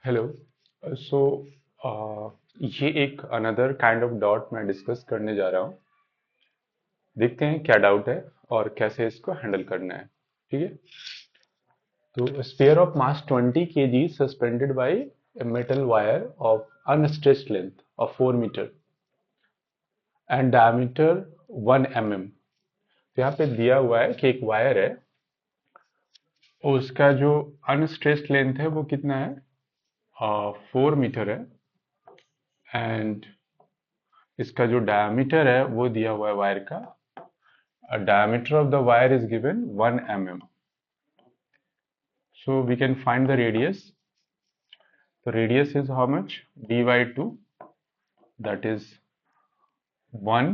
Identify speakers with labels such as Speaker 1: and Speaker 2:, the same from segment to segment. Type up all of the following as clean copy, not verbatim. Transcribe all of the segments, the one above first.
Speaker 1: Hello. सो ये एक another kind of doubt मैं डिस्कस करने जा रहा हूँ। देखते हैं क्या डाउट है और कैसे इसको हैंडल करना है। ठीक है। तो sphere of mass 20 kg suspended bye a metal wire of unstretched length of 4 meter and diameter 1 mm। तो यहाँ पे दिया हुआ है कि एक वायर है, उसका जो अनस्ट्रेच्ड लेंथ है वो कितना है, 4 मीटर है। एंड इसका जो डायमीटर है वो दिया हुआ है वायर का, diameter of the wire is given 1 mm। So we can find the radius. The radius is how much? D by 2, that is 1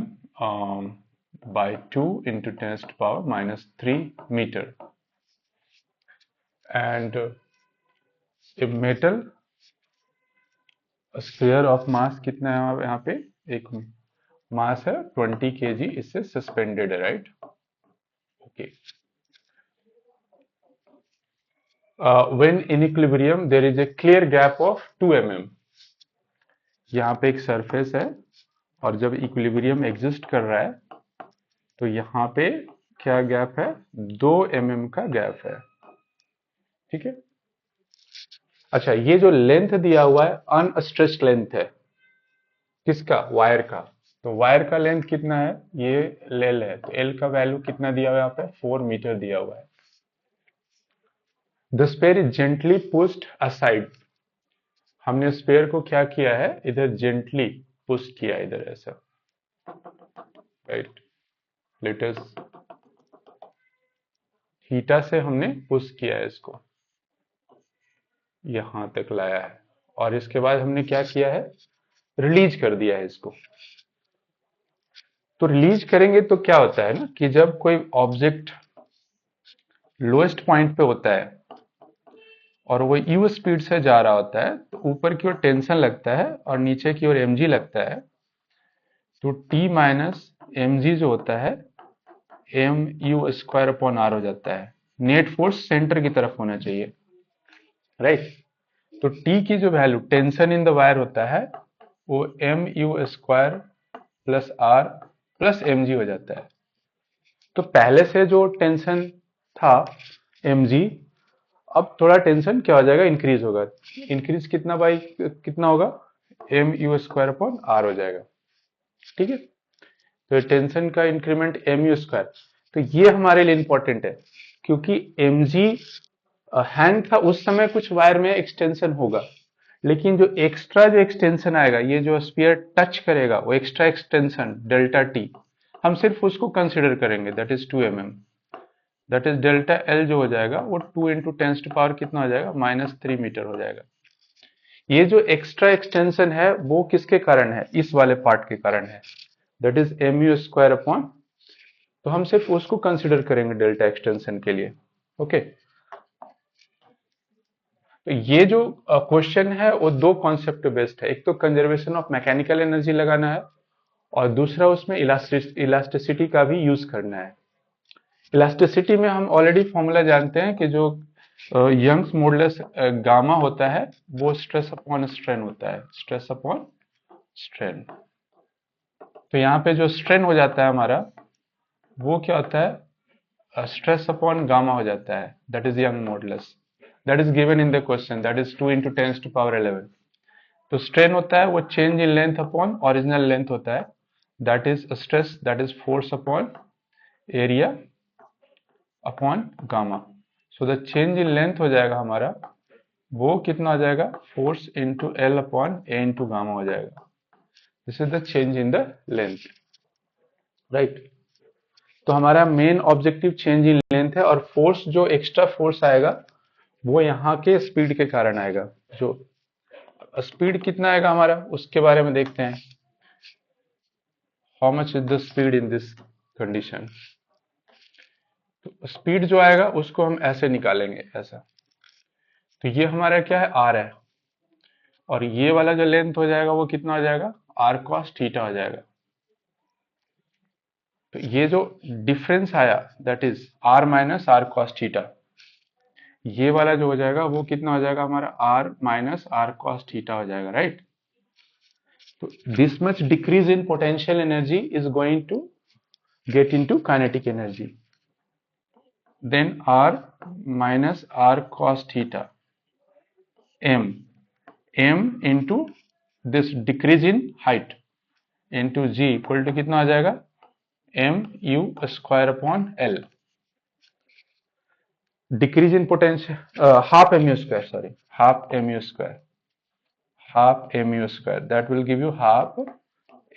Speaker 1: by 2 into 10 to the power minus 3 meter। And a metal sphere of mass कितना है यहाँ पे? एक मास है 20 kg, इससे suspended है, right? Okay. When in equilibrium there is a clear gap of 2 mm। यहाँ पे एक सरफेस है और जब इक्विलिब्रियम एग्जिस्ट कर रहा है तो यहाँ पे क्या गैप है, 2 mm का गैप है। ठीक है। अच्छा, ये जो लेंथ दिया हुआ है अनस्ट्रेच्ड लेंथ है, किसका? वायर का। तो वायर का लेंथ कितना है, ये एल है, तो एल का वैल्यू कितना दिया हुआ है यहाँ पे, 4 मीटर दिया हुआ है। The spare is gently pushed aside. हमने स्पेयर को क्या किया है, इधर जेंटली पुश किया, इधर ऐसा, राइट। लेट अस, थीटा से हमने पुश किया है इसको, यहां तक लाया है। और इसके बाद हमने क्या किया है, रिलीज कर दिया है इसको। तो रिलीज करेंगे तो क्या होता है ना, कि जब कोई ऑब्जेक्ट लोएस्ट पॉइंट पे होता है और वो यू स्पीड से जा रहा होता है, तो ऊपर की ओर टेंशन लगता है और नीचे की ओर mg लगता है। तो t माइनस एम जो होता है, m u square upon r हो जाता है। नेट फोर्स सेंटर की तरफ होना चाहिए, राइट। तो t की जो value tension in the wire होता है वो m u square plus r plus m हो जाता है। तो पहले से जो टेंशन था mg, अब थोड़ा टेंशन क्या हो जाएगा, इंक्रीज होगा। इंक्रीज कितना बाई कितना होगा, m u square upon r हो जाएगा। ठीक है। तो टेंशन का इंक्रीमेंट एम यू स्क्वायर, तो ये हमारे लिए इंपॉर्टेंट है क्योंकि mg हैंग था उस समय, कुछ वायर में एक्सटेंशन होगा, लेकिन जो एक्स्ट्रा जो एक्सटेंशन आएगा, ये जो स्पीयर टच करेगा, वो एक्स्ट्रा एक्सटेंशन डेल्टा टी, हम सिर्फ उसको कंसिडर करेंगे, that is 2 mm। That is delta L जो हो जाएगा वो 2 इंटू टेंस टू पावर कितना हो जाएगा, -3 मीटर हो जाएगा। ये जो एक्स्ट्रा एक्सटेंशन है वो किसके कारण है, इस वाले पार्ट के कारण है, that is m u square upon, तो हम सिर्फ उसको कंसिडर करेंगे डेल्टा एक्सटेंशन के लिए। ओके। तो ये जो क्वेश्चन है वो दो कॉन्सेप्ट बेस्ड है, एक तो कंजर्वेशन ऑफ मैकेनिकल एनर्जी लगाना है और दूसरा उसमें इलास्टिसिटी का भी यूज करना है। इलास्टिसिटी में हम ऑलरेडी फॉर्मूला जानते हैं कि जो यंग्स मॉडुलस गामा होता है वो स्ट्रेस अपॉन स्ट्रेन होता है, स्ट्रेस अपॉन स्ट्रेन। तो यहाँ पे जो स्ट्रेन हो जाता है हमारा, वो क्या होता है, स्ट्रेस अपॉन गामा हो जाता है, that is Young modulus, that is given in the question, that is 2 into tens to power 11। तो स्ट्रेन होता है वो change in length upon original length होता है, that is stress, that is force upon area upon gamma. So the change in length हो जाएगा हमारा, वो कितना हो जाएगा, force into l upon a into gamma हो जाएगा। This is the change in the length, right. तो हमारा main objective change in length है, और फोर्स जो एक्स्ट्रा फोर्स आएगा वो यहाँ के स्पीड के कारण आएगा। जो स्पीड कितना आएगा हमारा, उसके बारे में देखते हैं। How much is the speed in this condition. तो स्पीड जो आएगा उसको हम ऐसे निकालेंगे, ऐसा। तो ये हमारा क्या है, आर है, और ये वाला जो लेंथ हो जाएगा वो कितना हो जाएगा, आर कॉस थीटा हो जाएगा। तो ये जो डिफरेंस आया, that is r minus r cos theta, ये वाला जो हो जाएगा वो कितना हो जाएगा हमारा r minus r cos theta हो जाएगा, राइट। तो this much decrease in potential energy is going to get into kinetic energy. Then r minus r cos theta m into this decrease in height into g equal to कितना आ जाएगा m u square upon l. Decrease in potential half mu square, sorry, half mu square, that will give you half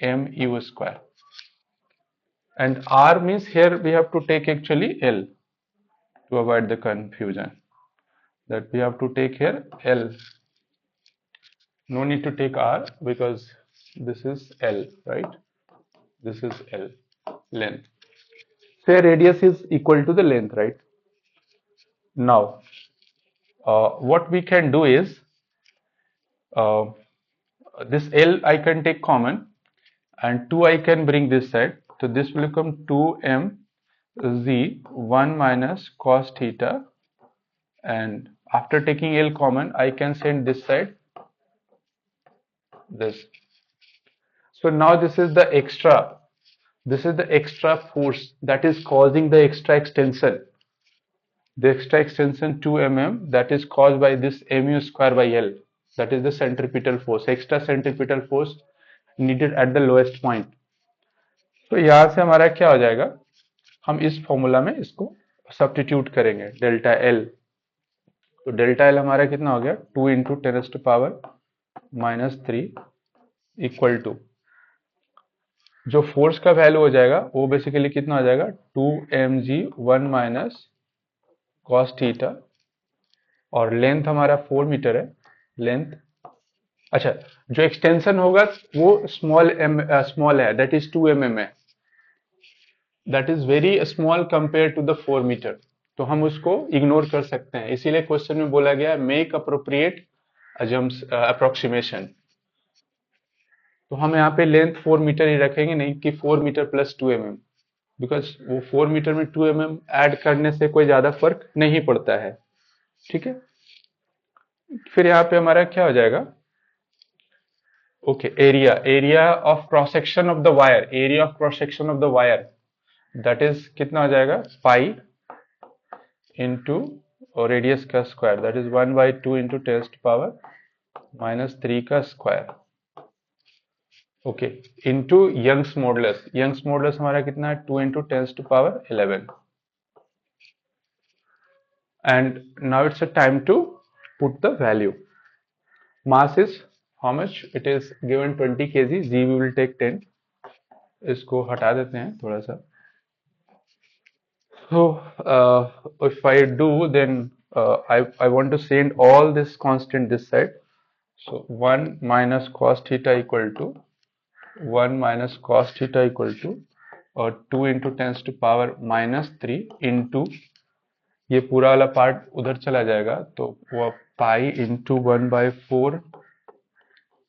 Speaker 1: mu square. And r means here we have to take actually l to avoid the confusion, that we have to take here l. No need to take r because this is l, right? This is l, length. Say radius is equal to the length, right? Now what we can do is uh, this l I can take common and 2 I can bring this side, so this will become 2m z 1 minus cos theta, and after taking l common I can send this side this. So now this is the extra force that is causing the extra extension. The extra extension 2 mm that is caused by this mu square by L, that is the centripetal force, extra centripetal force needed at the lowest point. तो यहां से हमारा क्या हो जाएगा, हम इस formula में इसको सब्स्टिट्यूट करेंगे डेल्टा एल। तो डेल्टा एल हमारा कितना हो गया 2 into ten to power minus 3 equal to, जो फोर्स का वैल्यू हो जाएगा वो बेसिकली कितना हो जाएगा 2mg 1 माइनस कॉस थीटा, और लेंथ हमारा 4 मीटर है लेंथ। अच्छा, जो एक्सटेंशन होगा वो स्मॉल है, दैट इज 2 mm है, that is very small compare to the 4 metre, तो हम उसको इग्नोर कर सकते हैं। इसीलिए क्वेश्चन में बोला गया मेक अप्रोप्रिएट अप्रोक्सीमेशन। तो हम यहाँ पे लेंथ 4 मीटर ही रखेंगे, नहीं कि 4 मीटर प्लस 2 mm, बिकॉज वो 4 मीटर में 2 mm ऐड करने से कोई ज्यादा फर्क नहीं पड़ता है, ठीक है। फिर यहाँ पे हमारा क्या हो जाएगा, okay, area of cross section of the wire, area of cross section of the wire that is कितना हो जाएगा पाई इंटू और रेडियस का square, that is 1/2 into ten to power minus 3 का square, okay, into Young's modulus. Young's modulus हमारा कितना है 2 into ten to power 11। And now it's a time to put the value. Mass is how much? It is given 20 kg. G we will take 10. इसको हटा देते हैं थोड़ा सा। So if I do, then I want to send all this constant this side. So 1 minus cos theta equal to 1 minus cos theta equal to 2 into 10 to power minus 3 into ये पूरा वाला part उधर चला जाएगा, तो वो pi into 1/4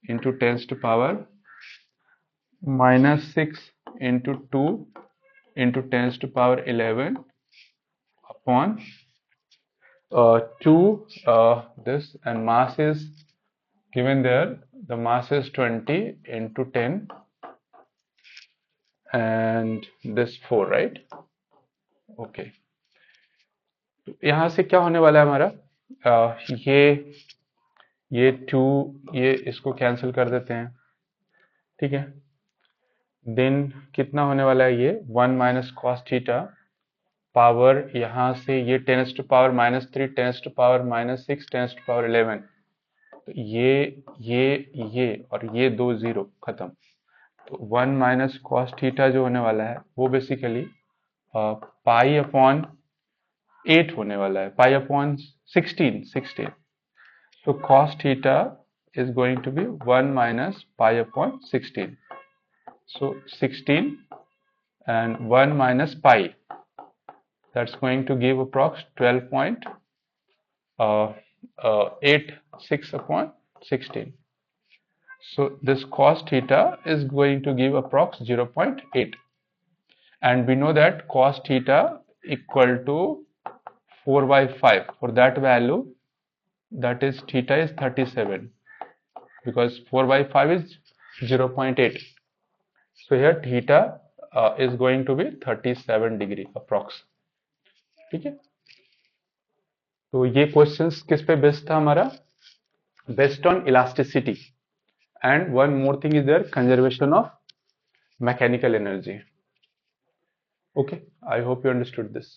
Speaker 1: into ten to power minus 6 into 2 into ten to power 11 upon 2 this, and mass is given there, the mass is 20 into 10 and this 4, right? Okay, तो यहां से क्या होने वाला है हमारा, ये 2 ये इसको कैंसिल कर देते हैं, ठीक है। देन कितना होने वाला है, ये 1 माइनस कॉस थीटा पावर यहां से ये 10 to power minus 3 10 to power minus 6 10 to power 11, तो ये और ये 2 0 खत्म। तो 1 माइनस कॉस थीटा जो होने वाला है वो बेसिकली पाई अपॉन 8 होने वाला है, pi upon 16। So cos theta is going to be 1 minus pi upon 16. So 16 and 1 minus pi, that's going to give approx 12.86 upon 16. So this cos theta is going to give approx 0.8, and we know that cos theta equal to 4/5. For that value, that is theta is 37, because 4/5 is 0.8. So here theta is going to be 37 degree approx. ठीक है, तो ये questions किस पे based था हमारा? Based on elasticity, and one more thing is there, conservation of mechanical energy. Okay, I hope you understood this.